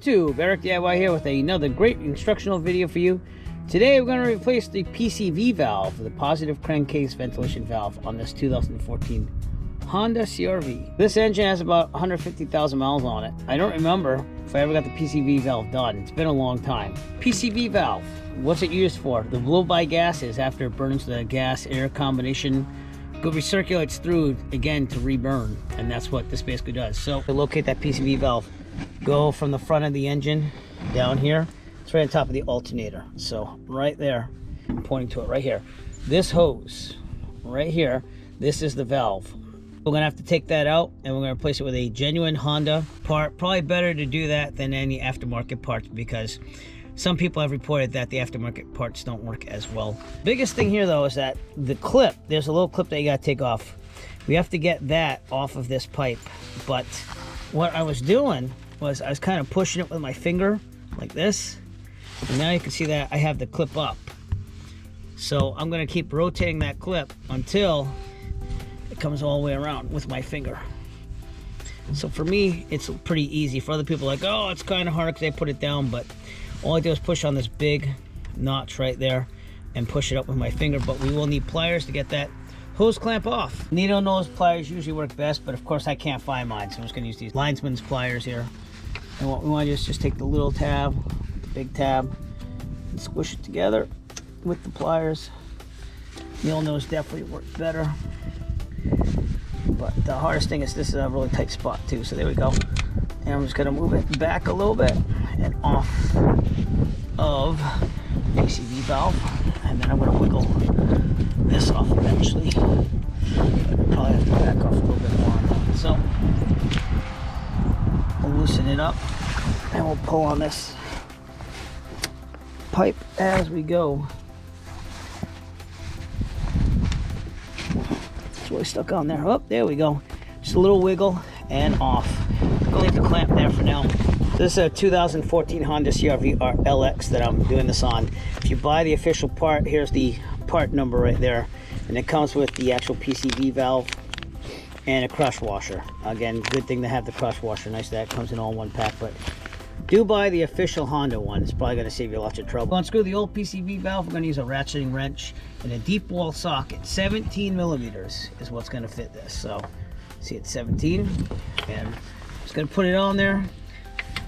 YouTube, Eric DIY here with another great instructional video for you. Today we're going to replace the PCV valve, the positive crankcase ventilation valve, on this 2014 Honda CR-V. This engine has about 150,000 miles on it. I don't remember if I ever got the PCV valve done. It's been a long time. PCV valve, what's it used for? The blow-by gases after it burns the gas-air combination recirculates through again to reburn, and that's what this basically does. So to locate that PCV valve, go from the front of the engine down here. It's right on top of the alternator. So right there, I'm pointing to it right here. This hose right here, this is the valve. We're gonna have to take that out and we're gonna replace it with a genuine Honda part. Probably better to do that than any aftermarket parts, because some people have reported that the aftermarket parts don't work as well. Biggest thing here though is that the clip, there's a little clip that you gotta take off. We have to get that off of this pipe. But what I was doing was I was kind of pushing it with my finger like this. And now you can see that I have the clip up. So I'm gonna keep rotating that clip until it comes all the way around with my finger. So for me, it's pretty easy. For other people, like, oh, it's kind of hard because they put it down, but all I do is push on this big notch right there and push it up with my finger. But we will need pliers to get that hose clamp off. Needle nose pliers usually work best, but of course I can't find mine, so I'm just gonna use these linesman's pliers here. And what we want to do is just take the little tab, the big tab, and squish it together with the pliers. Needle nose definitely works better. But the hardest thing is this is a really tight spot too, so there we go. And I'm just gonna move it back a little bit and off of PCV valve, and then I'm gonna wiggle this off eventually. Probably have to back off a little bit more on that. So we'll loosen it up and we'll pull on this pipe as we go. It's really stuck on there. Oh, there we go. Just a little wiggle and off. I'll leave the clamp there for now. This is a 2014 Honda CR-V LX that I'm doing this on. If you buy the official part, here's the part number right there, and it comes with the actual PCV valve and a crush washer. Again, good thing to have the crush washer. Nice that it comes in all one pack, but do buy the official Honda one. It's probably going to save you lots of trouble. To unscrew the old PCV valve, we're going to use a ratcheting wrench and a deep wall socket. 17 millimeters is what's going to fit this. So see, it's 17, and I'm just going to put it on there.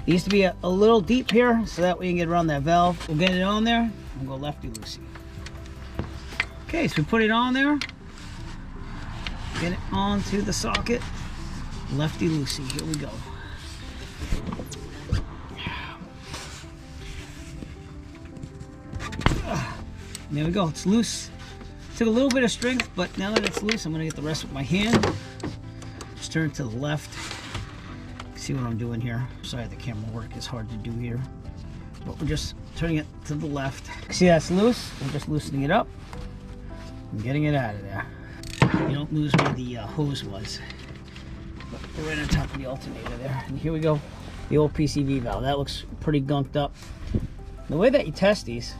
It needs to be a little deep here so that we can get around that valve. We'll get it on there and go lefty-loosey. Okay, so we put it on there. Get it onto the socket. Lefty-loosey. Here we go. There we go. It's loose. Took a little bit of strength, but now that it's loose, I'm going to get the rest with my hand. Just turn it to the left. See what I'm doing here. Sorry, the camera work is hard to do here, but we're just turning it to the left. See, that's loose. We're just loosening it up and getting it out of there. You don't lose where the hose was, but we're right on top of the alternator there. And here we go, the old PCV valve. That looks pretty gunked up. The way that you test these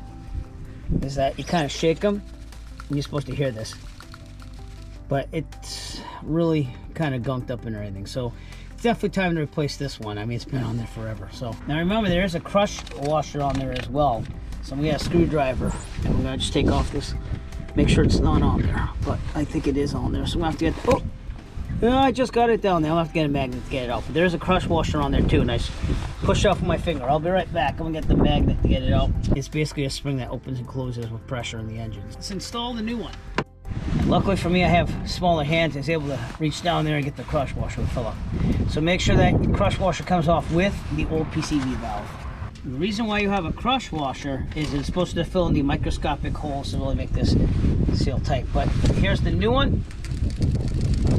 is that you kind of shake them, and you're supposed to hear this, but it's really kind of gunked up and everything. So it's definitely time to replace this one. I mean, it's been on there forever. So now remember, there is a crush washer on there as well. So I'm gonna get a screwdriver and we're gonna just take off this, make sure it's not on there, but I think it is on there. So we'll have to get, oh, no, I just got it down there. I'll have to get a magnet to get it out. But there's a crush washer on there too. Nice. Push off with my finger. I'll be right back. I'm gonna get the magnet to get it out. It's basically a spring that opens and closes with pressure in the engine. Let's install the new one. Luckily for me, I have smaller hands. I was able to reach down there and get the crush washer to fill up. So make sure that the crush washer comes off with the old PCV valve. The reason why you have a crush washer is it's supposed to fill in the microscopic holes to really make this seal tight. But here's the new one.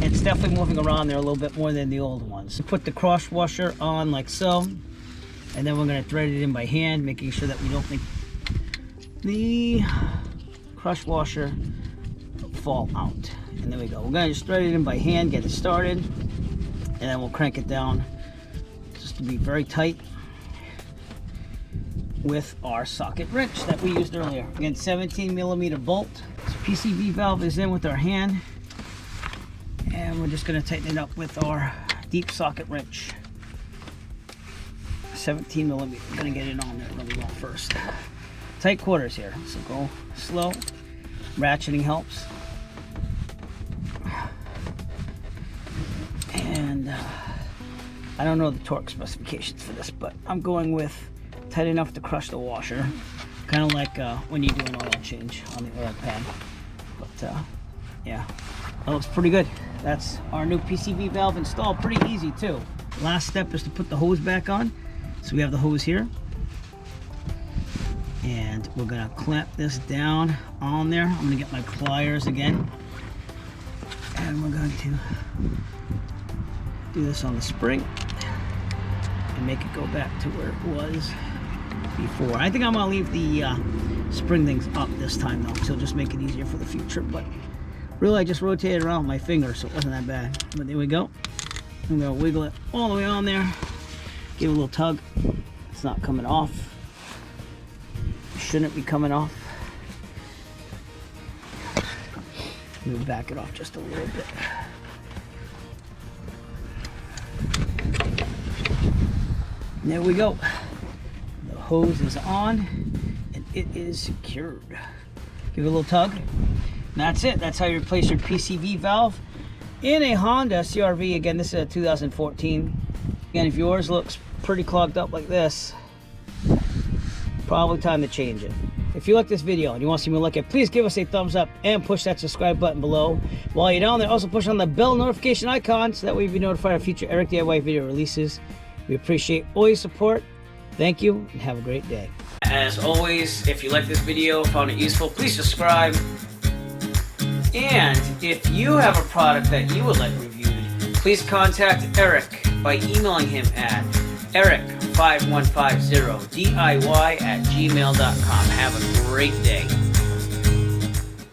It's definitely moving around there a little bit more than the old ones. Put the crush washer on like so, and then we're going to thread it in by hand, making sure that we don't make the crush washer fall out. And there we go. We're going to just thread it in by hand, get it started, and then we'll crank it down just to be very tight with our socket wrench that we used earlier. Again, 17 millimeter bolt. So PCV valve is in with our hand, and we're just going to tighten it up with our deep socket wrench. 17 millimeter. I'm gonna get it on there really well first. Tight quarters here, so go slow. Ratcheting helps. And I don't know the torque specifications for this, but I'm going with tight enough to crush the washer. Kind of like when you do an oil change on the oil pan. But yeah, that looks pretty good. That's our new PCV valve installed. Pretty easy too. Last step is to put the hose back on. So we have the hose here. And we're gonna clamp this down on there. I'm gonna get my pliers again. And we're going to do this on the spring and make it go back to where it was before. I think I'm gonna leave the spring things up this time though, so just make it easier for the future. But really I just rotated around with my finger, so it wasn't that bad. But there we go. I'm gonna wiggle it all the way on there, give it a little tug. It's not coming off. Shouldn't be coming off. Let me back it off just a little bit. And there we go. The hose is on and it is secured. Give it a little tug. And that's it. That's how you replace your PCV valve in a Honda CR-V. Again, this is a 2014. Again, if yours looks pretty clogged up like this, probably time to change it. If you like this video and you want to see me look at, please give us a thumbs up and push that subscribe button below. While you're down there, also push on the bell notification icon so that way you'll be notified of future Eric DIY video releases. We appreciate all your support. Thank you and have a great day. As always, if you like this video, found it useful, please subscribe. And if you have a product that you would like reviewed, please contact Eric by emailing him at eric5150diy@gmail.com. Have a great day.